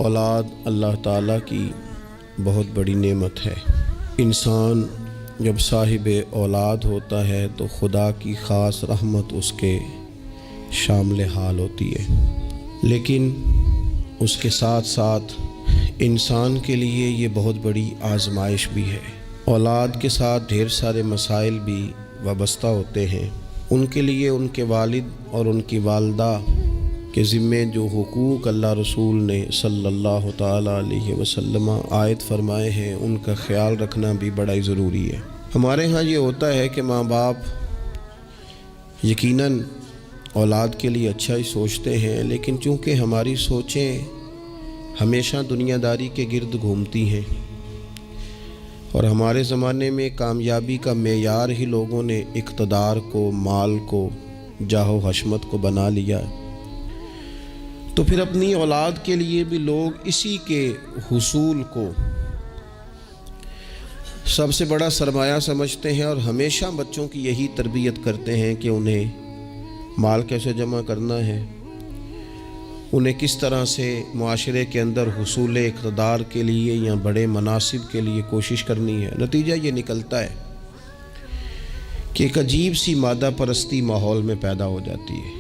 اولاد اللہ تعالیٰ کی بہت بڑی نعمت ہے۔ انسان جب صاحب اولاد ہوتا ہے تو خدا کی خاص رحمت اس کے شامل حال ہوتی ہے، لیکن اس کے ساتھ ساتھ انسان کے لیے یہ بہت بڑی آزمائش بھی ہے۔ اولاد کے ساتھ ڈھیر سارے مسائل بھی وابستہ ہوتے ہیں۔ ان کے لیے ان کے والد اور ان کی والدہ کے ذمے جو حقوق اللہ رسول نے صلی اللہ تعالیٰ علیہ وسلم عائد فرمائے ہیں، ان کا خیال رکھنا بھی بڑا ہی ضروری ہے۔ ہمارے ہاں یہ ہوتا ہے کہ ماں باپ یقیناً اولاد کے لیے اچھا ہی سوچتے ہیں، لیکن چونکہ ہماری سوچیں ہمیشہ دنیا داری کے گرد گھومتی ہیں، اور ہمارے زمانے میں کامیابی کا معیار ہی لوگوں نے اقتدار کو، مال کو، جاہ و حشمت کو بنا لیا، تو پھر اپنی اولاد کے لیے بھی لوگ اسی کے حصول کو سب سے بڑا سرمایہ سمجھتے ہیں، اور ہمیشہ بچوں کی یہی تربیت کرتے ہیں کہ انہیں مال کیسے جمع کرنا ہے، انہیں کس طرح سے معاشرے کے اندر حصول اقتدار کے لیے یا بڑے مناصب کے لیے کوشش کرنی ہے۔ نتیجہ یہ نکلتا ہے کہ ایک عجیب سی مادہ پرستی ماحول میں پیدا ہو جاتی ہے۔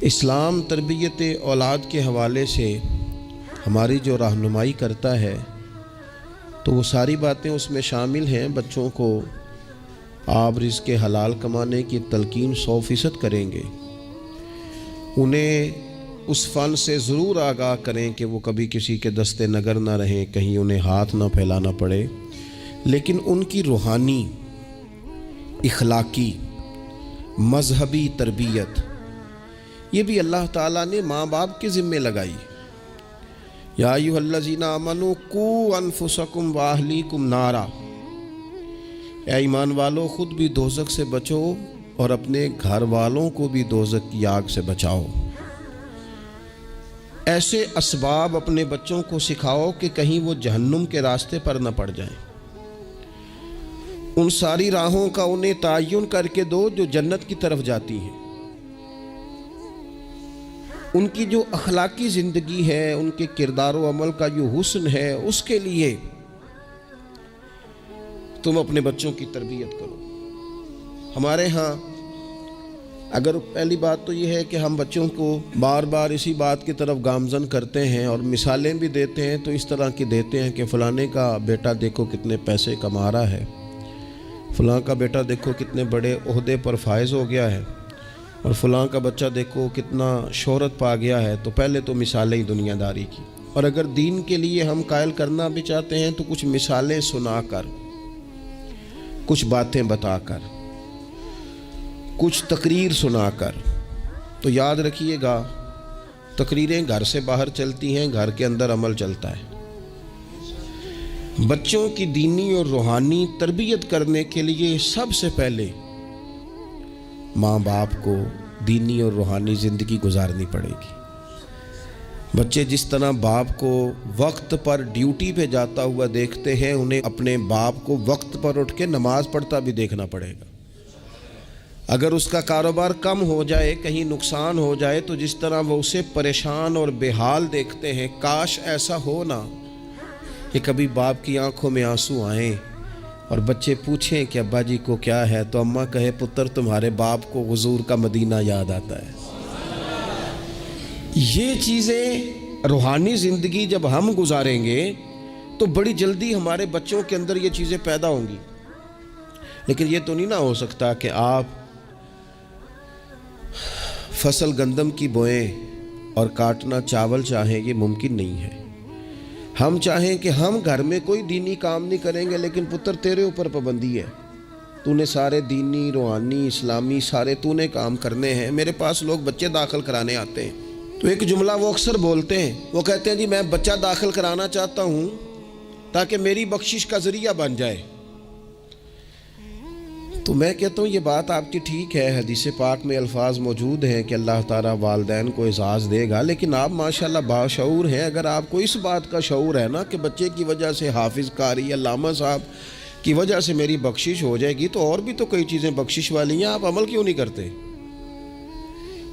اسلام تربیت اولاد کے حوالے سے ہماری جو رہنمائی کرتا ہے تو وہ ساری باتیں اس میں شامل ہیں۔ بچوں کو آپ رزق حلال کمانے کی تلقین 100% کریں گے، انہیں اس فن سے ضرور آگاہ کریں کہ وہ کبھی کسی کے دستے نگر نہ رہیں، کہیں انہیں ہاتھ نہ پھیلانا پڑے، لیکن ان کی روحانی، اخلاقی، مذہبی تربیت یہ بھی اللہ تعالیٰ نے ماں باپ کے ذمے لگائی۔ یا ایھا الذین آمنوا قوا انفسکم واہلیکم نارا، اے ایمان والو خود بھی دوزخ سے بچو اور اپنے گھر والوں کو بھی دوزخ کی آگ سے بچاؤ۔ ایسے اسباب اپنے بچوں کو سکھاؤ کہ کہیں وہ جہنم کے راستے پر نہ پڑ جائیں۔ ان ساری راہوں کا انہیں تعین کر کے دو جو جنت کی طرف جاتی ہیں۔ ان کی جو اخلاقی زندگی ہے، ان کے کردار و عمل کا جو حسن ہے، اس کے لیے تم اپنے بچوں کی تربیت کرو۔ ہمارے ہاں اگر پہلی بات تو یہ ہے کہ ہم بچوں کو بار بار اسی بات کی طرف گامزن کرتے ہیں اور مثالیں بھی دیتے ہیں، تو اس طرح کی دیتے ہیں کہ فلانے کا بیٹا دیکھو کتنے پیسے کما رہا ہے، فلاں کا بیٹا دیکھو کتنے بڑے عہدے پر فائز ہو گیا ہے، اور فلاں کا بچہ دیکھو کتنا شہرت پا گیا ہے۔ تو پہلے تو مثالیں ہی دنیا داری کی، اور اگر دین کے لیے ہم قائل کرنا بھی چاہتے ہیں تو کچھ مثالیں سنا کر، کچھ باتیں بتا کر، کچھ تقریر سنا کر۔ تو یاد رکھیے گا، تقریریں گھر سے باہر چلتی ہیں، گھر کے اندر عمل چلتا ہے۔ بچوں کی دینی اور روحانی تربیت کرنے کے لیے سب سے پہلے ماں باپ کو دینی اور روحانی زندگی گزارنی پڑے گی۔ بچے جس طرح باپ کو وقت پر ڈیوٹی پہ جاتا ہوا دیکھتے ہیں، انہیں اپنے باپ کو وقت پر اٹھ کے نماز پڑھتا بھی دیکھنا پڑے گا۔ اگر اس کا کاروبار کم ہو جائے، کہیں نقصان ہو جائے، تو جس طرح وہ اسے پریشان اور بے حال دیکھتے ہیں، کاش ایسا ہو نا کہ کبھی باپ کی آنکھوں میں آنسو آئیں اور بچے پوچھیں کہ ابا جی کو کیا ہے، تو اماں کہے پتر تمہارے باپ کو حضور کا مدینہ یاد آتا ہے۔ یہ چیزیں روحانی زندگی جب ہم گزاریں گے تو بڑی جلدی ہمارے بچوں کے اندر یہ چیزیں پیدا ہوں گی۔ لیکن یہ تو نہیں نہ ہو سکتا کہ آپ فصل گندم کی بوئیں اور کاٹنا چاول چاہیں، یہ ممکن نہیں ہے۔ ہم چاہیں کہ ہم گھر میں کوئی دینی کام نہیں کریں گے، لیکن پتر تیرے اوپر پابندی ہے، تو نے سارے دینی، روحانی، اسلامی سارے تو نے کام کرنے ہیں۔ میرے پاس لوگ بچے داخل کرانے آتے ہیں تو ایک جملہ وہ اکثر بولتے ہیں، وہ کہتے ہیں جی میں بچہ داخل کرانا چاہتا ہوں تاکہ میری بخشش کا ذریعہ بن جائے۔ تو میں کہتا ہوں یہ بات آپ کی ٹھیک ہے، حدیث پاک میں الفاظ موجود ہیں کہ اللہ تعالیٰ والدین کو اعزاز دے گا، لیکن آپ ماشاءاللہ باشعور ہیں۔ اگر آپ کو اس بات کا شعور ہے نا کہ بچے کی وجہ سے، حافظ قاری علامہ صاحب کی وجہ سے میری بخشش ہو جائے گی، تو اور بھی تو کئی چیزیں بخشش والی ہیں، آپ عمل کیوں نہیں کرتے؟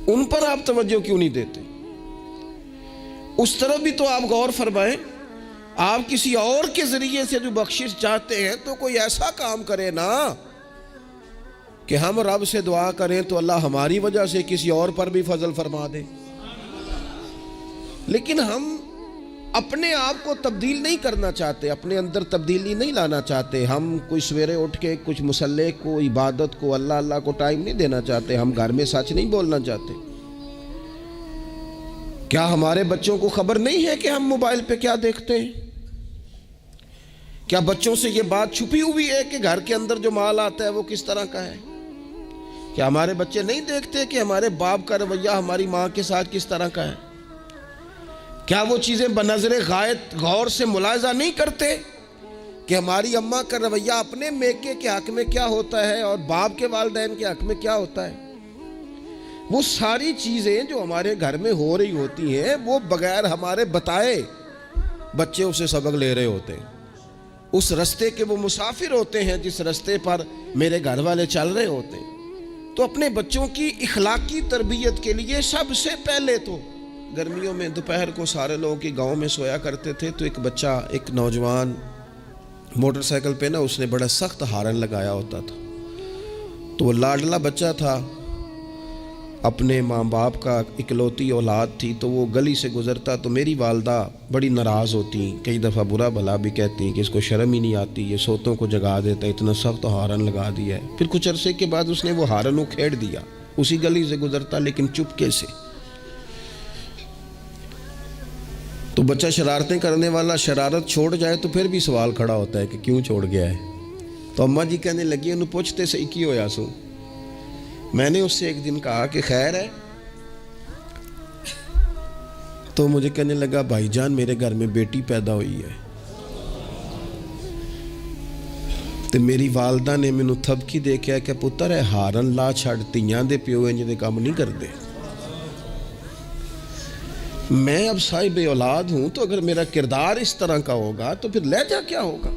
ان پر آپ توجہ کیوں نہیں دیتے؟ اس طرف بھی تو آپ غور فرمائیں. آپ کسی اور کے ذریعے سے جو بخشش چاہتے ہیں تو کوئی ایسا کام کرے نا کہ ہم رب سے دعا کریں تو اللہ ہماری وجہ سے کسی اور پر بھی فضل فرما دے. لیکن ہم اپنے آپ کو تبدیل نہیں کرنا چاہتے، اپنے اندر تبدیلی نہیں لانا چاہتے. ہم کوئی سویرے اٹھ کے کچھ مصلی کو، عبادت کو، اللہ کو ٹائم نہیں دینا چاہتے. ہم گھر میں سچ نہیں بولنا چاہتے. کیا ہمارے بچوں کو خبر نہیں ہے کہ ہم موبائل پہ کیا دیکھتے ہیں؟ کیا بچوں سے یہ بات چھپی ہوئی ہے کہ گھر کے اندر جو مال آتا ہے وہ کس طرح کا ہے؟ کیا ہمارے بچے نہیں دیکھتے کہ ہمارے باپ کا رویہ ہماری ماں کے ساتھ کس طرح کا ہے؟ کیا وہ چیزیں بنظر غائب غور سے ملاحظہ نہیں کرتے کہ ہماری اماں کا رویہ اپنے میکے کے حق میں کیا ہوتا ہے اور باپ کے والدین کے حق میں کیا ہوتا ہے؟ وہ ساری چیزیں جو ہمارے گھر میں ہو رہی ہوتی ہیں وہ بغیر ہمارے بتائے بچے اسے سبق لے رہے ہوتے ہیں. اس رستے کے وہ مسافر ہوتے ہیں جس رستے پر میرے گھر والے چل رہے ہوتے ہیں. تو اپنے بچوں کی اخلاقی تربیت کے لیے سب سے پہلے تو گرمیوں میں دوپہر کو سارے لوگ کی گاؤں میں سویا کرتے تھے تو ایک بچہ، ایک نوجوان موٹر سائیکل پہ نا اس نے بڑا سخت ہارن لگایا ہوتا تھا. تو وہ لاڈلا بچہ تھا، اپنے ماں باپ کا اکلوتی اولاد تھی. تو وہ گلی سے گزرتا تو میری والدہ بڑی ناراض ہوتی، کئی دفعہ برا بھلا بھی کہتی کہ اس کو شرم ہی نہیں آتی، یہ سوتوں کو جگا دیتا، اتنا سخت ہارن لگا دیا ہے. پھر کچھ عرصے کے بعد اس نے وہ ہارن اکھیڑ دیا، اسی گلی سے گزرتا لیکن چپکے سے. تو بچہ شرارتیں کرنے والا شرارت چھوڑ جائے تو پھر بھی سوال کھڑا ہوتا ہے کہ کیوں چھوڑ گیا ہے. تو اماں جی کہنے لگی انہوں پوچھتے صحیح کی ہویا سو. میں نے اس سے ایک دن کہا کہ خیر ہے، تو مجھے کہنے لگا بھائی جان میرے گھر میں بیٹی پیدا ہوئی ہے. تو میری والدہ نے مینوں تھپکی دے کے کہ پتر ہے ہارن لا چھڑ، تیاں دے پیو انج دے کام نہیں کردے. میں اب صاحب اولاد ہوں تو اگر میرا کردار اس طرح کا ہوگا تو پھر لہجہ کیا ہوگا؟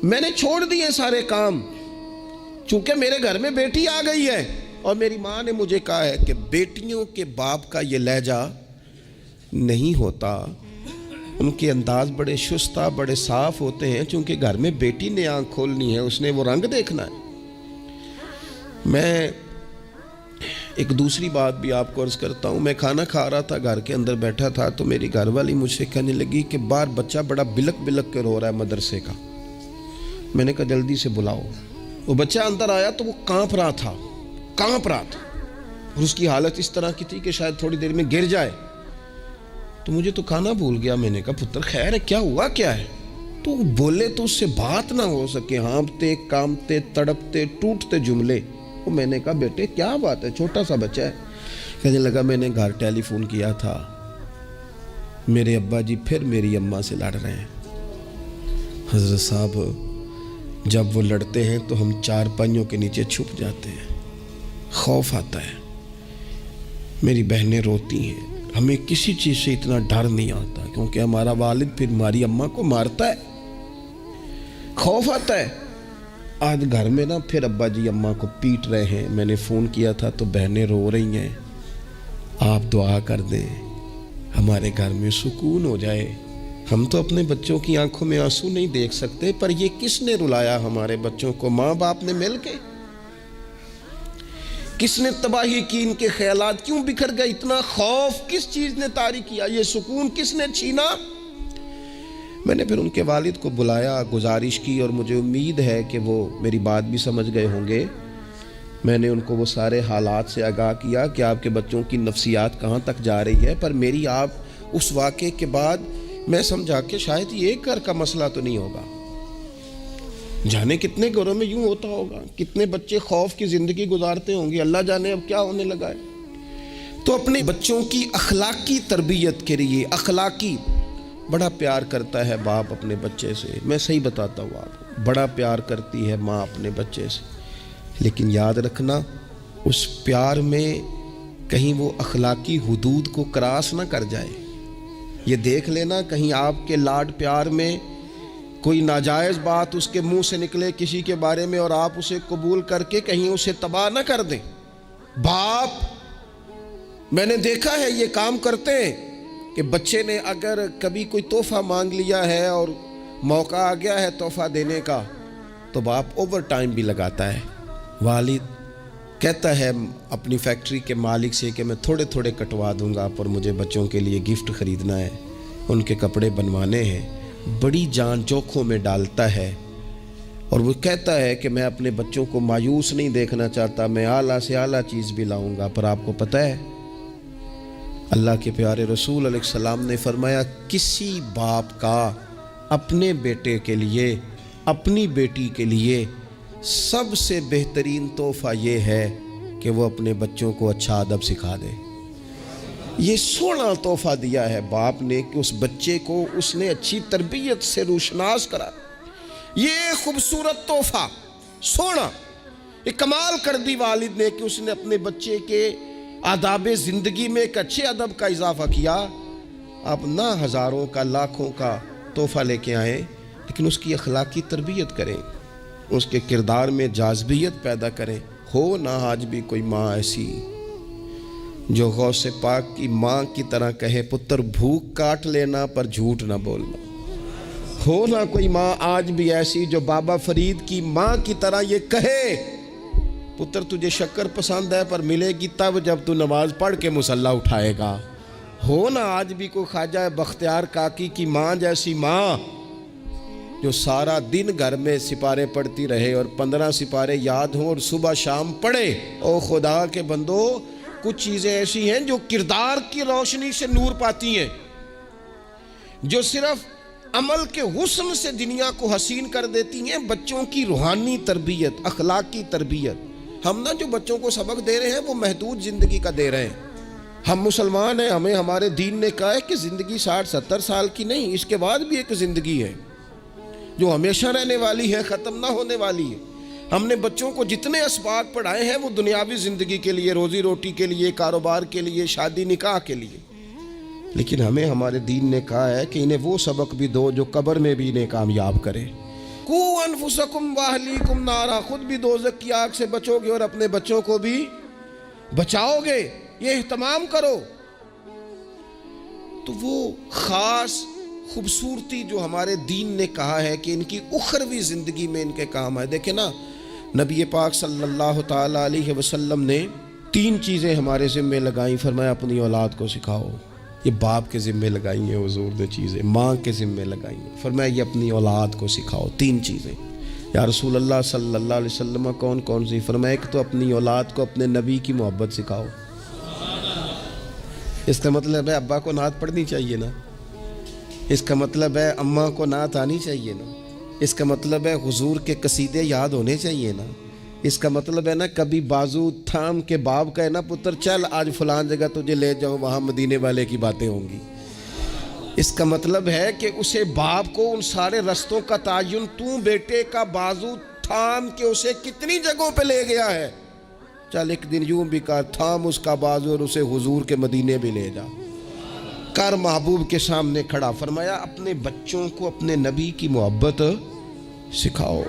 میں نے چھوڑ دیے سارے کام، چونکہ میرے گھر میں بیٹی آ گئی ہے اور میری ماں نے مجھے کہا ہے کہ بیٹیوں کے باپ کا یہ لہجہ نہیں ہوتا. ان کے انداز بڑے شستہ، بڑے صاف ہوتے ہیں، چونکہ گھر میں بیٹی نے آنکھ کھولنی ہے، اس نے وہ رنگ دیکھنا ہے. میں ایک دوسری بات بھی آپ کو عرض کرتا ہوں. میں کھانا کھا رہا تھا، گھر کے اندر بیٹھا تھا، تو میری گھر والی مجھ سے کہنے لگی کہ باہر بچہ بڑا بلک بلک کے رو رہا ہے مدرسے کا. میں نے کہا جلدی سے بلاؤ. وہ بچہ اندر آیا تو وہ کانپ رہا تھا اور اس کی حالت اس طرح کی تھی کہ شاید تھوڑی دیر میں گر جائے. تو مجھے تو کھانا بھول گیا. میں نے کہا پتر خیر ہے، کیا ہوا کیا ہے؟ تو بولے تو اس سے بات نہ ہو سکے، ہانپتے کانپتے تڑپتے ٹوٹتے جملے. وہ میں نے کہا بیٹے کیا بات ہے، چھوٹا سا بچہ ہے. کہنے لگا میں نے گھر ٹیلی فون کیا تھا، میرے ابا جی پھر میری اماں سے لڑ رہے ہیں. حضرت صاحب جب وہ لڑتے ہیں تو ہم چار پائیوں کے نیچے چھپ جاتے ہیں، خوف آتا ہے. میری بہنیں روتی ہیں، ہمیں کسی چیز سے اتنا ڈر نہیں آتا کیونکہ ہمارا والد پھر ہماری اماں کو مارتا ہے. خوف آتا ہے. آج گھر میں نا پھر ابا جی اماں کو پیٹ رہے ہیں. میں نے فون کیا تھا تو بہنیں رو رہی ہیں، آپ دعا کر دیں ہمارے گھر میں سکون ہو جائے. ہم تو اپنے بچوں کی آنکھوں میں آنسو نہیں دیکھ سکتے، پر یہ کس نے رلایا ہمارے بچوں کو؟ ماں باپ نے مل کے. کس نے تباہی کی؟ ان کے خیالات کیوں بکھر گئے؟ اتنا خوف کس چیز نے طاری کیا؟ یہ سکون کس نے چھینا؟ میں نے پھر ان کے والد کو بلایا، گزارش کی، اور مجھے امید ہے کہ وہ میری بات بھی سمجھ گئے ہوں گے. میں نے ان کو وہ سارے حالات سے آگاہ کیا کہ آپ کے بچوں کی نفسیات کہاں تک جا رہی ہے. پر میری آپ اس واقعے کے بعد میں سمجھا کہ شاید یہ ایک گھر کا مسئلہ تو نہیں ہوگا، جانے کتنے گھروں میں یوں ہوتا ہوگا، کتنے بچے خوف کی زندگی گزارتے ہوں گے، اللہ جانے اب کیا ہونے لگا ہے. تو اپنے بچوں کی اخلاقی تربیت کے لیے، اخلاقی بڑا پیار کرتا ہے باپ اپنے بچے سے. میں صحیح بتاتا ہوں آپ کو، بڑا پیار کرتی ہے ماں اپنے بچے سے. لیکن یاد رکھنا اس پیار میں کہیں وہ اخلاقی حدود کو کراس نہ کر جائے. یہ دیکھ لینا کہیں آپ کے لاڈ پیار میں کوئی ناجائز بات اس کے منہ سے نکلے کسی کے بارے میں اور آپ اسے قبول کر کے کہیں اسے تباہ نہ کر دیں. باپ میں نے دیکھا ہے یہ کام کرتے ہیں. کہ بچے نے اگر کبھی کوئی تحفہ مانگ لیا ہے اور موقع آ گیا ہے تحفہ دینے کا تو باپ اوور ٹائم بھی لگاتا ہے. والد کہتا ہے اپنی فیکٹری کے مالک سے کہ میں تھوڑے تھوڑے کٹوا دوں گا پر مجھے بچوں کے لیے گفٹ خریدنا ہے، ان کے کپڑے بنوانے ہیں. بڑی جان جوکھوں میں ڈالتا ہے اور وہ کہتا ہے کہ میں اپنے بچوں کو مایوس نہیں دیکھنا چاہتا، میں اعلیٰ سے اعلیٰ چیز بھی لاؤں گا. پر آپ کو پتہ ہے اللہ کے پیارے رسول علیہ السلام نے فرمایا کسی باپ کا اپنے بیٹے کے لیے، اپنی بیٹی کے لیے سب سے بہترین تحفہ یہ ہے کہ وہ اپنے بچوں کو اچھا ادب سکھا دے. یہ سونا تحفہ دیا ہے باپ نے کہ اس بچے کو اس نے اچھی تربیت سے روشناس کرا. یہ خوبصورت تحفہ سونا یہ کمال کر دی والد نے کہ اس نے اپنے بچے کے آداب زندگی میں ایک اچھے ادب کا اضافہ کیا. آپ نہ ہزاروں کا لاکھوں کا تحفہ لے کے آئیں لیکن اس کی اخلاقی تربیت کریں، اس کے کردار میں جاذبیت پیدا کریں. ہو نہ آج بھی کوئی ماں ایسی جو غوث پاک کی ماں کی طرح کہے پتر بھوک کاٹ لینا پر جھوٹ نہ بولنا. ہو نہ کوئی ماں آج بھی ایسی جو بابا فرید کی ماں کی طرح یہ کہے پتر تجھے شکر پسند ہے پر ملے گی تب جب تو نماز پڑھ کے مصلی اٹھائے گا. ہو نہ آج بھی کوئی خواجہ بختیار کاکی کی ماں جیسی ماں جو سارا دن گھر میں سپارے پڑھتی رہے اور 15 سپارے یاد ہوں اور صبح شام پڑھے. او خدا کے بندو کچھ چیزیں ایسی ہیں جو کردار کی روشنی سے نور پاتی ہیں، جو صرف عمل کے حسن سے دنیا کو حسین کر دیتی ہیں. بچوں کی روحانی تربیت، اخلاقی تربیت. ہم جو بچوں کو سبق دے رہے ہیں وہ محدود زندگی کا دے رہے ہیں. ہم مسلمان ہیں، ہمیں ہمارے دین نے کہا ہے کہ زندگی 60-70 سال کی نہیں، اس کے بعد بھی ایک زندگی ہے جو ہمیشہ رہنے والی ہے، ختم نہ ہونے والی ہے. ہم نے بچوں کو جتنے اسباق پڑھائے ہیں وہ دنیاوی زندگی کے لیے، روزی روٹی کے لیے، کاروبار کے لیے، شادی نکاح کے لیے. لیکن ہمیں ہمارے دین نے کہا ہے کہ انہیں وہ سبق بھی دو جو قبر میں بھی انہیں کامیاب کرے. قُوا أَنفُسَكُمْ وَأَهْلِيكُمْ نَارًا، خود بھی دوزخ کی آگ سے بچو گے اور اپنے بچوں کو بھی بچاؤ گے. یہ اہتمام کرو. تو وہ خاص خوبصورتی جو ہمارے دین نے کہا ہے کہ ان کی اخروی زندگی میں ان کے کام آئے. دیکھیں نا نبی پاک صلی اللہ تعالیٰ علیہ وسلم نے 3 چیزیں ہمارے ذمے لگائیں. فرمایا اپنی اولاد کو سکھاؤ. یہ باپ کے ذمے لگائی ہیں حضور نے چیزیں، ماں کے ذمے لگائی ہیں. فرمایا یہ اپنی اولاد کو سکھاؤ. 3 چیزیں. یا رسول اللہ صلی اللہ علیہ وسلم کون کون سی؟ فرمایا کہ تو اپنی اولاد کو اپنے نبی کی محبت سکھاؤ. اس کا مطلب ہے ابا کو نعت پڑھنی چاہیے نا، اس کا مطلب ہے اماں کو نعت آنی چاہیے نا، اس کا مطلب ہے حضور کے قصیدے یاد ہونے چاہیے نا، اس کا مطلب ہے نا کبھی بازو تھام کے باپ کا ہے نا پتر چل آج فلان جگہ تجھے لے جاؤں وہاں مدینے والے کی باتیں ہوں گی. اس کا مطلب ہے کہ اسے باپ کو ان سارے رستوں کا تعین تو بیٹے کا بازو تھام کے اسے کتنی جگہوں پہ لے گیا ہے. چل ایک دن یوں بھی کر تھام اس کا بازو اور اسے حضور کے مدینے بھی لے جا کر محبوب کے سامنے کھڑا. فرمایا اپنے بچوں کو اپنے نبی کی محبت سکھاؤ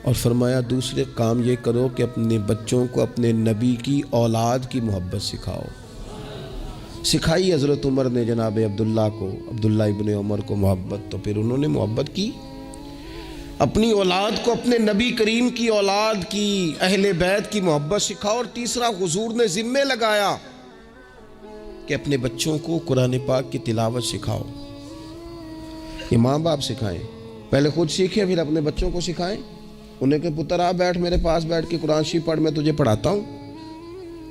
اور فرمایا دوسرے کام یہ کرو کہ اپنے بچوں کو اپنے نبی کی اولاد کی محبت سکھاؤ. سکھائی حضرت عمر نے جناب عبداللہ ابن عمر کو محبت، تو پھر انہوں نے محبت کی. اپنی اولاد کو اپنے نبی کریم کی اولاد کی اہل بیت کی محبت سکھاؤ. اور تیسرا حضور نے ذمہ لگایا کہ اپنے بچوں کو قرآن پاک کی تلاوت سکھاؤ. یہ ماں باپ سکھائیں، پہلے خود سیکھیں پھر اپنے بچوں کو سکھائیں. انہیں کہ پتر آ بیٹھ میرے پاس بیٹھ کے قرآن شریف پڑھ، میں تجھے پڑھاتا ہوں.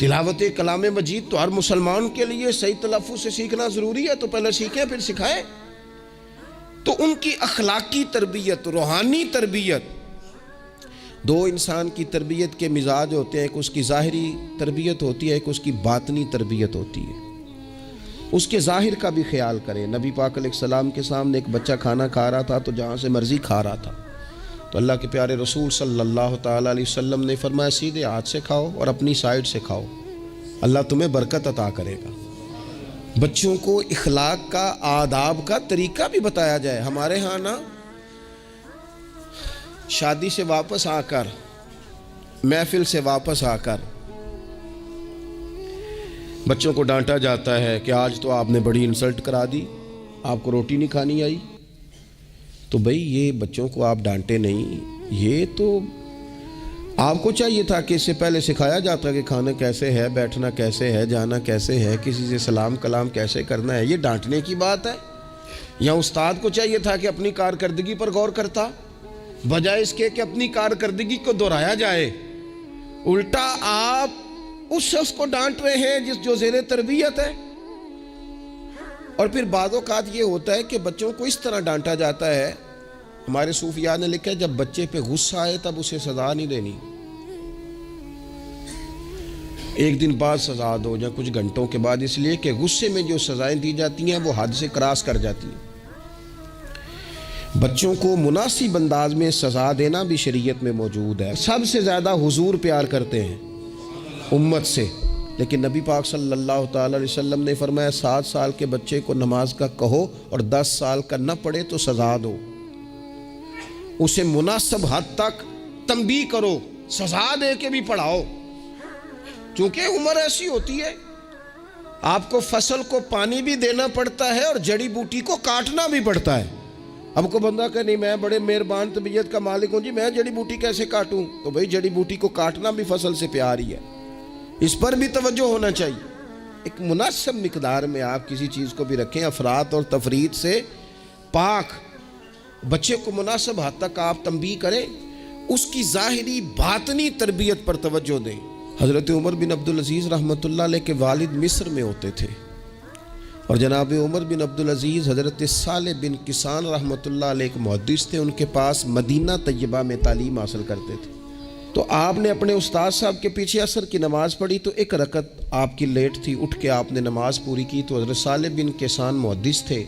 تلاوت کلام مجید تو ہر مسلمان کے لیے صحیح تلفظ سے سیکھنا ضروری ہے، تو پہلے سیکھیں پھر سکھائیں. تو ان کی اخلاقی تربیت، روحانی تربیت، 2 انسان کی تربیت کے مزاج ہوتے ہیں. ایک اس کی ظاہری تربیت ہوتی ہے، ایک اس کی باطنی تربیت ہوتی ہے. اس کے ظاہر کا بھی خیال کریں. نبی پاک علیہ السلام کے سامنے ایک بچہ کھانا کھا رہا تھا تو جہاں سے مرضی کھا رہا تھا، تو اللہ کے پیارے رسول صلی اللہ تعالیٰ علیہ وسلم نے فرمایا سیدھے ہاتھ سے کھاؤ اور اپنی سائیڈ سے کھاؤ، اللہ تمہیں برکت عطا کرے گا. بچوں کو اخلاق کا، آداب کا طریقہ بھی بتایا جائے. ہمارے ہاں نا شادی سے واپس آ کر، محفل سے واپس آ کر بچوں کو ڈانٹا جاتا ہے کہ آج تو آپ نے بڑی انسلٹ کرا دی، آپ کو روٹی نہیں کھانی آئی۔ تو بھئی یہ بچوں کو آپ ڈانٹے نہیں، یہ تو آپ کو چاہیے تھا کہ اس سے پہلے سکھایا جاتا کہ کھانا کیسے ہے، بیٹھنا کیسے ہے، جانا کیسے ہے، کسی سے سلام کلام کیسے کرنا ہے۔ یہ ڈانٹنے کی بات ہے؟ یا استاد کو چاہیے تھا کہ اپنی کارکردگی پر غور کرتا، بجائے اس کے کہ اپنی کارکردگی کو دہرایا جائے۔ الٹا آپ اس شخص کو ڈانٹ رہے ہیں جو زیر تربیت ہے۔ اور پھر بعض اوقات یہ ہوتا ہے کہ بچوں کو اس طرح ڈانٹا جاتا ہے، ہمارے صوفیاء نے لکھا ہے جب بچے پہ غصہ آئے تب اسے سزا نہیں دینی، ایک دن بعد سزا دو یا کچھ گھنٹوں کے بعد، اس لیے کہ غصے میں جو سزائیں دی جاتی ہیں وہ حد سے کراس کر جاتی ہیں۔ بچوں کو مناسب انداز میں سزا دینا بھی شریعت میں موجود ہے۔ سب سے زیادہ حضور پیار کرتے ہیں امت سے، لیکن نبی پاک صلی اللہ تعالی علیہ وسلم نے فرمایا 7 سال کے بچے کو نماز کا کہو اور 10 سال کا نہ پڑھے تو سزا دو، اسے مناسب حد تک تنبیہ کرو، سزا دے کے بھی پڑھاؤ، چونکہ عمر ایسی ہوتی ہے آپ کو فصل کو پانی بھی دینا پڑتا ہے اور جڑی بوٹی کو کاٹنا بھی پڑتا ہے۔ اب کو بندہ کہ نہیں میں بڑے مہربان طبیعت کا مالک ہوں جی، میں جڑی بوٹی کیسے کاٹوں؟ تو بھئی جڑی بوٹی کو کاٹنا بھی فصل سے پیار ہی ہے، اس پر بھی توجہ ہونا چاہیے۔ ایک مناسب مقدار میں آپ کسی چیز کو بھی رکھیں، افراط اور تفریط سے پاک، بچے کو مناسب حد تک آپ تنبیہ کریں، اس کی ظاہری باطنی تربیت پر توجہ دیں۔ حضرت عمر بن عبدالعزیز رحمۃ اللہ علیہ کے والد مصر میں ہوتے تھے، اور جناب عمر بن عبدالعزیز حضرت صالح بن کسان رحمۃ اللہ علیہ ایک محدث تھے، ان کے پاس مدینہ طیبہ میں تعلیم حاصل کرتے تھے۔ تو آپ نے اپنے استاد صاحب کے پیچھے عصر کی نماز پڑھی تو ایک رکعت آپ کی لیٹ تھی، اٹھ کے آپ نے نماز پوری کی تو حضرت صالح بن کسان محدث تھے،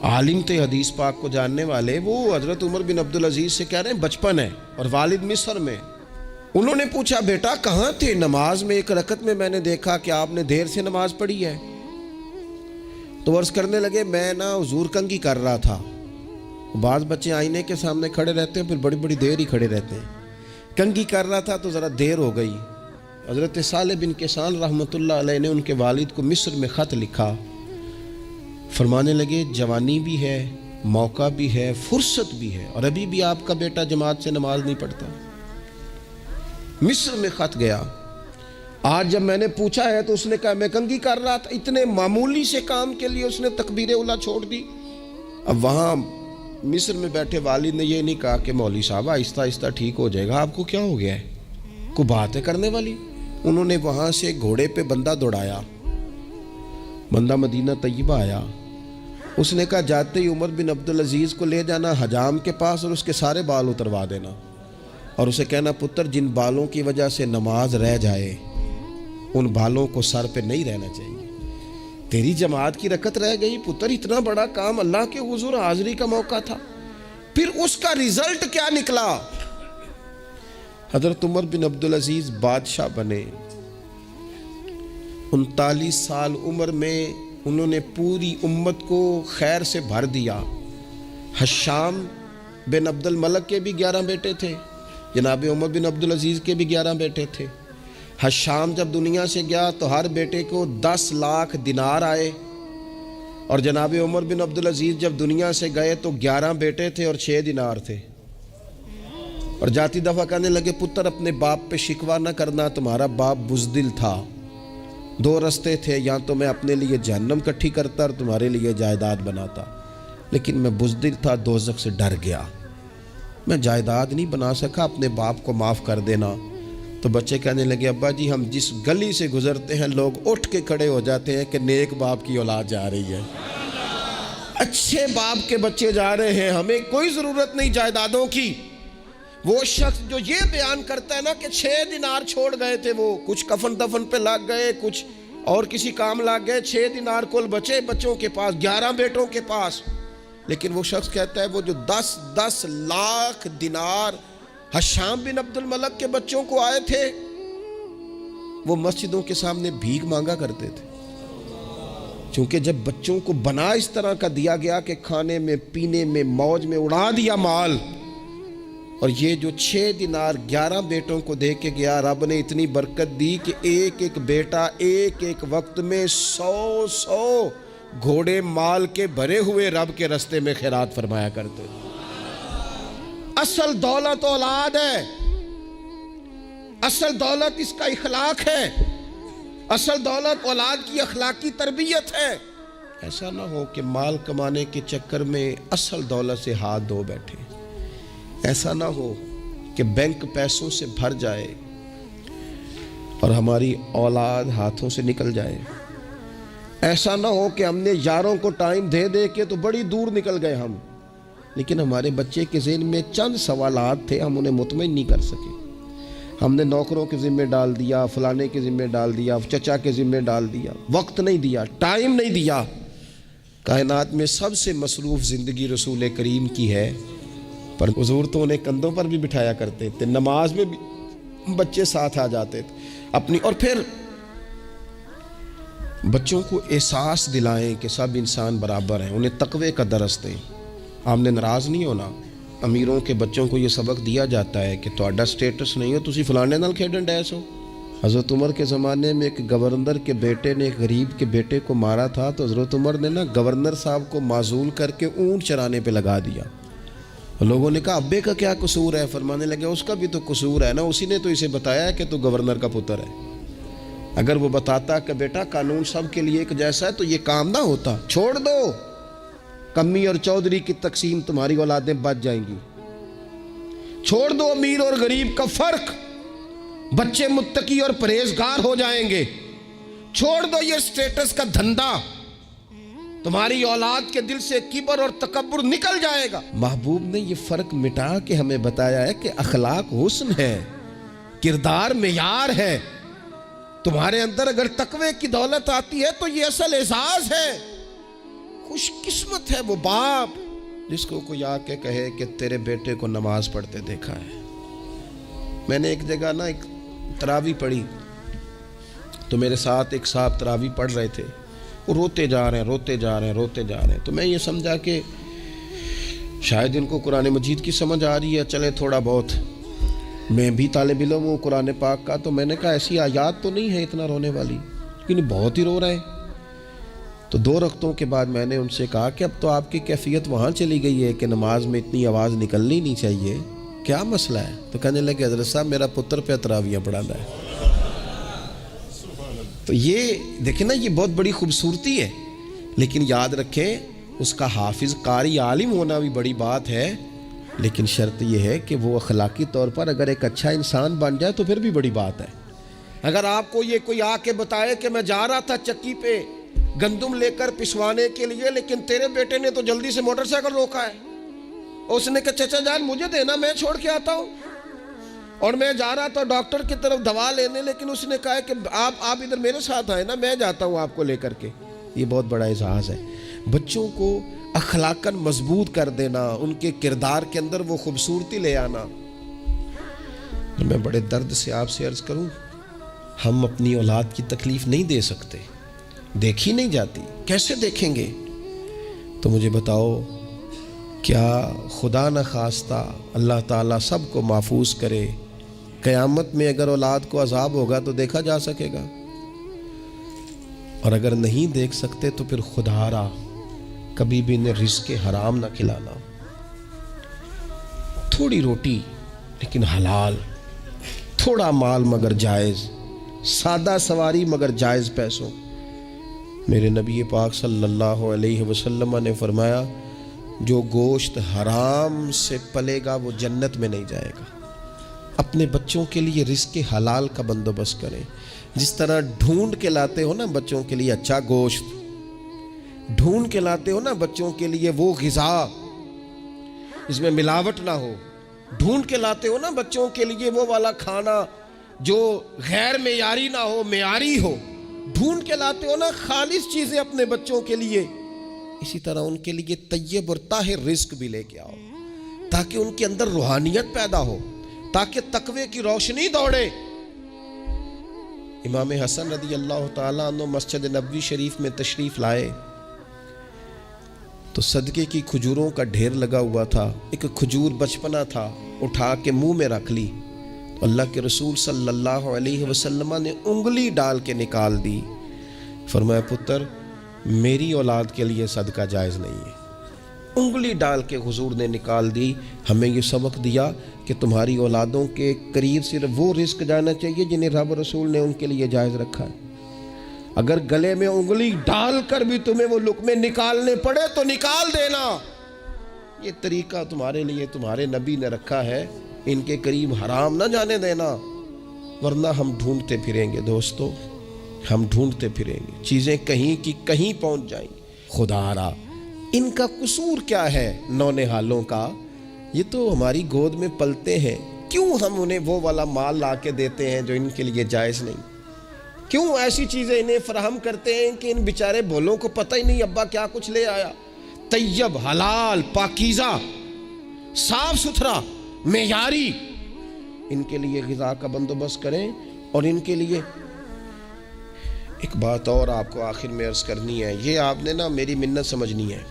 عالم تھے، حدیث پاک کو جاننے والے، وہ حضرت عمر بن عبدالعزیز سے کہہ رہے ہیں بچپن ہے اور والد مصر میں۔ انہوں نے پوچھا بیٹا کہاں تھے؟ نماز میں ایک رکعت میں نے دیکھا کہ آپ نے دیر سے نماز پڑھی ہے۔ تو عرض کرنے لگے میں حضور کنگھی کر رہا تھا۔ بعض بچے آئینے کے سامنے کھڑے رہتے ہیں پھر بڑی بڑی دیر ہی کھڑے رہتے ہیں، کنگھی کر رہا تھا تو ذرا دیر ہو گئی۔ حضرت صالح بن کسان رحمۃ اللہ علیہ نے ان کے والد کو مصر میں خط لکھا، فرمانے لگے جوانی بھی ہے، موقع بھی ہے، فرصت بھی ہے، اور ابھی بھی آپ کا بیٹا جماعت سے نماز نہیں پڑھتا۔ مصر میں خط گیا، آج جب میں نے پوچھا ہے تو اس نے کہا میں کنگھی کر رہا تھا۔ اتنے معمولی سے کام کے لیے اس نے تکبیر اولیٰ چھوڑ دی۔ اب وہاں مصر میں بیٹھے والد نے یہ نہیں کہا کہ مولوی صاحب آہستہ آہستہ ٹھیک ہو جائے گا، آپ کو کیا ہو گیا ہے، کوئی بات ہے کرنے والی؟ انہوں نے وہاں سے گھوڑے پہ بندہ دوڑایا، بندہ مدینہ طیبہ آیا، اس نے کہا جاتے ہی عمر بن عبدالعزیز کو لے جانا حجام کے پاس اور اس کے سارے بال اتروا دینا، اور اسے کہنا پتر جن بالوں کی وجہ سے نماز رہ جائے ان بالوں کو سر پہ نہیں رہنا چاہیے، تیری جماعت کی رکعت رہ گئی پتر، اتنا بڑا کام، اللہ کے حضور حاضری کا موقع تھا۔ پھر اس کا ریزلٹ کیا نکلا؟ حضرت عمر بن عبدالعزیز بادشاہ بنے، 39 سال عمر میں انہوں نے پوری امت کو خیر سے بھر دیا۔ حشام بن عبد الملک کے بھی 11 بیٹے تھے، جناب عمر بن عبدالعزیز کے بھی 11 بیٹے تھے۔ حشام جب دنیا سے گیا تو ہر بیٹے کو 10 لاکھ دینار آئے، اور جناب عمر بن عبدالعزیز جب دنیا سے گئے تو 11 بیٹے تھے اور 6 دینار تھے، اور جاتی دفعہ کہنے لگے پتر اپنے باپ پہ شکوہ نہ کرنا، تمہارا باپ بزدل تھا، 2 رستے تھے، یا تو میں اپنے لیے جہنم کٹھی کرتا اور تمہارے لیے جائیداد بناتا، لیکن میں بزدل تھا، دوزخ سے ڈر گیا، میں جائیداد نہیں بنا سکا، اپنے باپ کو معاف کر دینا۔ تو بچے کہنے لگے ابا جی ہم جس گلی سے گزرتے ہیں لوگ اٹھ کے کھڑے ہو جاتے ہیں کہ نیک باپ کی اولاد جا رہی ہے، اچھے باپ کے بچے جا رہے ہیں، ہمیں کوئی ضرورت نہیں جائیدادوں کی۔ وہ شخص جو یہ بیان کرتا ہے نا کہ 6 دینار چھوڑ گئے تھے، وہ کچھ کفن دفن پہ لگ گئے، کچھ اور کسی کام لگ گئے، 6 دینار کل بچے بچوں کے پاس، 11 بیٹوں کے پاس، لیکن وہ شخص کہتا ہے وہ جو 10 لاکھ دینار حشام بن عبد الملک کے بچوں کو آئے تھے، وہ مسجدوں کے سامنے بھیک مانگا کرتے تھے، چونکہ جب بچوں کو بنا اس طرح کا دیا گیا کہ کھانے میں پینے میں موج میں اڑا دیا مال، اور یہ جو 6 دینار 11 بیٹوں کو دے کے گیا، رب نے اتنی برکت دی کہ ایک ایک بیٹا ایک ایک وقت میں 100 گھوڑے مال کے بھرے ہوئے رب کے رستے میں خیرات فرمایا کرتے۔ اصل دولت اولاد ہے، اصل دولت اس کا اخلاق ہے، اصل دولت اولاد کی اخلاقی تربیت ہے۔ ایسا نہ ہو کہ مال کمانے کے چکر میں اصل دولت سے ہاتھ دھو بیٹھے، ایسا نہ ہو کہ بینک پیسوں سے بھر جائے اور ہماری اولاد ہاتھوں سے نکل جائے، ایسا نہ ہو کہ ہم نے یاروں کو ٹائم دے دے کے تو بڑی دور نکل گئے ہم، لیکن ہمارے بچے کے ذہن میں چند سوالات تھے، ہم انہیں مطمئن نہیں کر سکے، ہم نے نوکروں کے ذمہ ڈال دیا، فلانے کے ذمہ ڈال دیا، چچا کے ذمہ ڈال دیا، وقت نہیں دیا، ٹائم نہیں دیا۔ کائنات میں سب سے مصروف زندگی رسول کریم کی ہے، پر حضور تو انہیں کندھوں پر بھی بٹھایا کرتے تھے، نماز میں بھی بچے ساتھ آ جاتے تھے اپنی، اور پھر بچوں کو احساس دلائیں کہ سب انسان برابر ہیں، انہیں تقوی کا درس دیں۔ آپ نے ناراض نہیں ہونا، امیروں کے بچوں کو یہ سبق دیا جاتا ہے کہ تہاڈا سٹیٹس نہیں ہو تسی فلانے نال کھیڈن ڈیس ہو۔ حضرت عمر کے زمانے میں ایک گورنر کے بیٹے نے ایک غریب کے بیٹے کو مارا تھا، تو حضرت عمر نے گورنر صاحب کو معزول کر کے اونٹ چرانے پہ لگا دیا۔ لوگوں نے کہا ابے کا کیا قصور ہے؟ فرمانے لگے اس کا بھی تو قصور ہے نا، اسی نے تو اسے بتایا کہ تو گورنر کا پتر ہے، اگر وہ بتاتا کہ بیٹا قانون سب کے لیے ایک جیسا ہے تو یہ کام نہ ہوتا۔ چھوڑ دو، کمی اور چودھری کی تقسیم، تمہاری اولادیں بچ جائیں گی۔ چھوڑ دو امیر اور غریب کا فرق، بچے متقی اور پرہیزگار ہو جائیں گے۔ چھوڑ دو یہ سٹیٹس کا دھندا، تمہاری اولاد کے دل سے کبر اور تکبر نکل جائے گا۔ محبوب نے یہ فرق مٹا کے ہمیں بتایا ہے کہ اخلاق حسن ہے، کردار معیار ہے۔ تمہارے اندر اگر تقوی کی دولت آتی ہے تو یہ اصل اعزاز ہے۔ خوش قسمت ہے وہ باپ جس کو کوئی آ کے کہے کہ تیرے بیٹے کو نماز پڑھتے دیکھا ہے۔ میں نے ایک جگہ ایک تراویح پڑھی تو میرے ساتھ ایک صاحب تراویح پڑھ رہے تھے، وہ روتے جا رہے ہیں، تو میں یہ سمجھا کہ شاید ان کو قرآن مجید کی سمجھ آ رہی ہے، چلے تھوڑا بہت، میں بھی طالب علم ہوں قرآن پاک کا، تو میں نے کہا ایسی آیات تو نہیں ہے اتنا رونے والی، لیکن بہت ہی رو رہے ہیں۔ تو 2 رکعتوں کے بعد میں نے ان سے کہا کہ اب تو آپ کی کیفیت وہاں چلی گئی ہے کہ نماز میں اتنی آواز نکلنی نہیں چاہیے، کیا مسئلہ ہے؟ تو کہنے لگے حضرت صاحب میرا پتر پہ تراویح پڑھانا ہے۔ تو یہ دیکھیں نا، یہ بہت بڑی خوبصورتی ہے، لیکن یاد رکھیں اس کا حافظ قاری عالم ہونا بھی بڑی بات ہے، لیکن شرط یہ ہے کہ وہ اخلاقی طور پر اگر ایک اچھا انسان بن جائے تو پھر بھی بڑی بات ہے۔ اگر آپ کو یہ کوئی آ کے بتائے کہ میں جا رہا تھا چکی پہ گندم لے کر پسوانے کے لیے، لیکن تیرے بیٹے نے تو جلدی سے موٹر سائیکل روکا ہے، اس نے کہا چچا جان مجھے دینا، میں چھوڑ کے آتا ہوں، اور میں جا رہا تھا ڈاکٹر کی طرف دوا لینے، لیکن اس نے کہا کہ آپ ادھر میرے ساتھ آئے نا، میں جاتا ہوں آپ کو لے کر کے۔ یہ بہت بڑا اعزاز ہے، بچوں کو اخلاقاً مضبوط کر دینا، ان کے کردار کے اندر وہ خوبصورتی لے آنا۔ میں بڑے درد سے آپ سے عرض کروں، ہم اپنی اولاد کی تکلیف نہیں دے سکتے، دیکھی نہیں جاتی، کیسے دیکھیں گے؟ تو مجھے بتاؤ، کیا خدا نہ خواستہ اللہ تعالیٰ سب کو محفوظ کرے، قیامت میں اگر اولاد کو عذاب ہوگا تو دیکھا جا سکے گا؟ اور اگر نہیں دیکھ سکتے تو پھر خدا را کبھی بھی انہیں رزق حرام نہ کھلانا، تھوڑی روٹی لیکن حلال، تھوڑا مال مگر جائز، سادہ سواری مگر جائز پیسوں۔ میرے نبی پاک صلی اللہ علیہ وسلم نے فرمایا جو گوشت حرام سے پلے گا وہ جنت میں نہیں جائے گا۔ اپنے بچوں کے لیے رزق حلال کا بندوبست کریں، جس طرح ڈھونڈ کے لاتے ہو نا بچوں کے لیے اچھا گوشت، ڈھونڈ کے لاتے ہو نا بچوں کے لیے وہ غذا جس میں ملاوٹ نہ ہو، ڈھونڈ کے لاتے ہو نا بچوں کے لیے وہ والا کھانا جو غیر معیاری نہ ہو، معیاری ہو، ڈھونڈ کے لاتے ہو نا خالص چیزیں اپنے بچوں کے لیے، اسی طرح ان کے لیے طیب اور طاہر رزق بھی لے کے آؤ، تاکہ ان کے اندر روحانیت پیدا ہو، تاکہ تقوی کی روشنی دوڑے۔ امام حسن رضی اللہ تعالیٰ عنہ مسجد نبوی شریف میں تشریف لائے تو صدقے کی کھجوروں کا ڈھیر لگا ہوا تھا، ایک کھجور بچپنا تھا، اٹھا کے منہ میں رکھ لی تو اللہ کے رسول صلی اللہ علیہ وسلم نے انگلی ڈال کے نکال دی۔ فرمایا پتر میری اولاد کے لیے صدقہ جائز نہیں ہے۔ انگلی ڈال کے حضور نے نکال دی، ہمیں یہ سبق دیا کہ تمہاری اولادوں کے قریب صرف وہ رزق جانا چاہیے جنہیں رب رسول نے ان کے لیے جائز رکھا ہے۔ اگر گلے میں انگلی ڈال کر بھی تمہیں وہ لقمے نکالنے پڑے تو نکال دینا، یہ طریقہ تمہارے لیے تمہارے نبی نے رکھا ہے، ان کے قریب حرام نہ جانے دینا، ورنہ ہم ڈھونڈتے پھریں گے دوستو، ہم ڈھونڈتے پھریں گے، چیزیں کہیں کی کہیں پہنچ جائیں گی۔ خدا را ان کا قصور کیا ہے نونہالوں کا؟ یہ تو ہماری گود میں پلتے ہیں، کیوں ہم انہیں وہ والا مال لا کے دیتے ہیں جو ان کے لیے جائز نہیں؟ کیوں ایسی چیزیں انہیں فراہم کرتے ہیں کہ ان بیچارے بھولوں کو پتہ ہی نہیں ابا کیا کچھ لے آیا؟ طیب، حلال، پاکیزہ، صاف ستھرا، معیاری ان کے لیے غذا کا بندوبست کریں۔ اور ان کے لیے ایک بات اور آپ کو آخر میں عرض کرنی ہے، یہ آپ نے نا میری منت سمجھنی ہے۔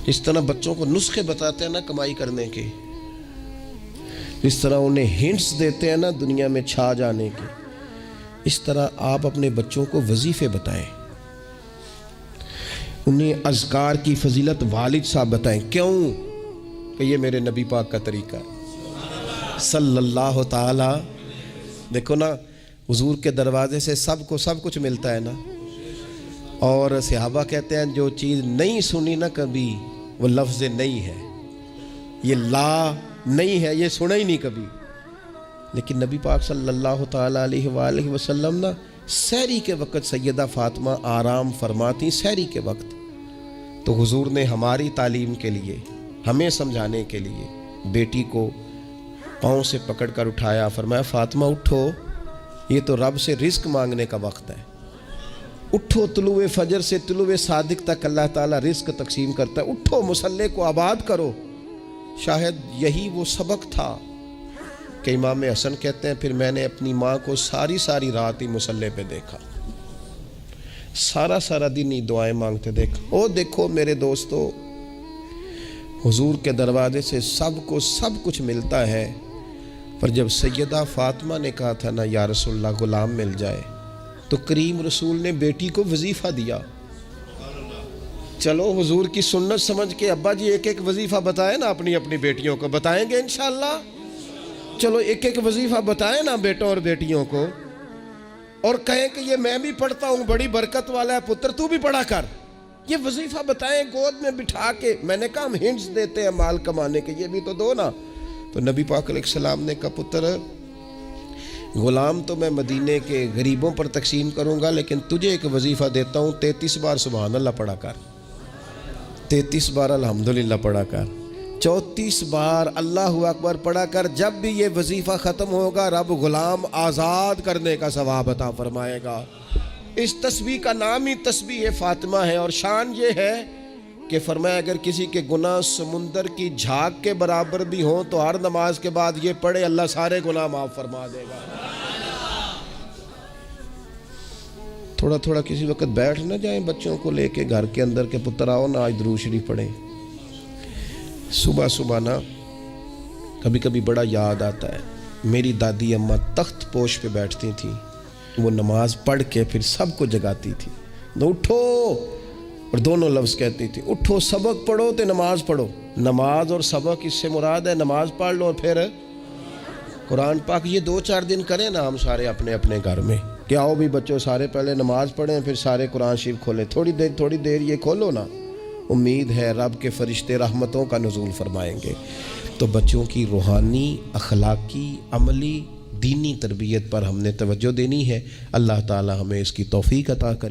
جس طرح بچوں کو نسخے بتاتے ہیں نا کمائی کرنے کے، جس طرح انہیں ہنٹس دیتے ہیں نا دنیا میں چھا جانے کے، اس طرح آپ اپنے بچوں کو وظیفے بتائیں، انہیں اذکار کی فضیلت والد صاحب بتائیں۔ کیوں؟ کہ یہ میرے نبی پاک کا طریقہ ہے صلی اللہ تعالی۔ دیکھو نا حضور کے دروازے سے سب کو سب کچھ ملتا ہے نا، اور صحابہ کہتے ہیں جو چیز نہیں سنی نا کبھی وہ لفظ نہیں ہے، یہ لا نہیں ہے، یہ سنا ہی نہیں کبھی۔ لیکن نبی پاک صلی اللہ تعالیٰ علیہ وآلہ وسلم نا سحری کے وقت سیدہ فاطمہ آرام فرماتی، سحری کے وقت، تو حضور نے ہماری تعلیم کے لیے، ہمیں سمجھانے کے لیے بیٹی کو پاؤں سے پکڑ کر اٹھایا، فرمایا فاطمہ اٹھو، یہ تو رب سے رزق مانگنے کا وقت ہے، اٹھو، طلوع فجر سے طلوع صادق تک اللہ تعالیٰ رزق تقسیم کرتا ہے، اٹھو مصلے کو آباد کرو۔ شاید یہی وہ سبق تھا کہ امام حسن کہتے ہیں پھر میں نے اپنی ماں کو ساری رات ہی مصلے پہ دیکھا، سارا دن ہی دعائیں مانگتے دیکھا۔ او دیکھو میرے دوستو، حضور کے دروازے سے سب کو سب کچھ ملتا ہے، پر جب سیدہ فاطمہ نے کہا تھا نا یا رسول اللہ غلام مل جائے، تو کریم رسول نے بیٹی کو وظیفہ دیا۔ چلو حضور کی سنت سمجھ کے ابا جی ایک وظیفہ بتائیں نا اپنی بیٹیوں کو، بتائیں گے انشاءاللہ؟ چلو ایک وظیفہ بتائیں نا بیٹوں اور بیٹیوں کو، اور کہیں کہ یہ میں بھی پڑھتا ہوں، بڑی برکت والا ہے پتر تو بھی پڑھا کر، یہ وظیفہ بتائیں گود میں بٹھا کے۔ میں نے کہا ہم ہنٹس دیتے ہیں مال کمانے کے، یہ بھی تو دو نا۔ تو نبی پاک علیہ السلام نے کہا پتر غلام تو میں مدینے کے غریبوں پر تقسیم کروں گا، لیکن تجھے ایک وظیفہ دیتا ہوں، 33 بار سبحان اللہ پڑھا کر، 33 بار الحمدللہ پڑھا کر، 34 بار اللہ اکبر پڑھا کر۔ جب بھی یہ وظیفہ ختم ہوگا رب غلام آزاد کرنے کا ثواب عطا فرمائے گا۔ اس تسبیح کا نام ہی تسبیح فاطمہ ہے، اور شان یہ ہے کہ فرمایا اگر کسی کے گناہ سمندر کی جھاگ کے برابر بھی ہوں تو ہر نماز کے بعد یہ پڑھے، اللہ سارے گناہ معاف فرما دے گا۔ تھوڑا کسی وقت بیٹھ نہ جائیں بچوں کو لے کے گھر کے اندر، کے پتر آؤ نا آج درود شریف پڑھیں۔ صبح نا کبھی کبھی بڑا یاد آتا ہے، میری دادی اماں تخت پوش پہ بیٹھتی تھیں، وہ نماز پڑھ کے پھر سب کو جگاتی تھی، نہ اٹھو، اور دونوں لفظ کہتی تھی، اٹھو سبق پڑھو تے نماز پڑھو۔ نماز اور سبق اس سے مراد ہے نماز پڑھ لو اور پھر قرآن پاک۔ یہ 2-4 دن کریں نا ہم سارے اپنے اپنے گھر میں، کہ آؤ بھی بچوں سارے پہلے نماز پڑھیں پھر سارے قرآن شریف کھولیں، تھوڑی دیر یہ کھولو نا، امید ہے رب کے فرشتے رحمتوں کا نزول فرمائیں گے۔ تو بچوں کی روحانی، اخلاقی، عملی، دینی تربیت پر ہم نے توجہ دینی ہے۔ اللہ تعالی ہمیں اس کی توفیق عطا کرے۔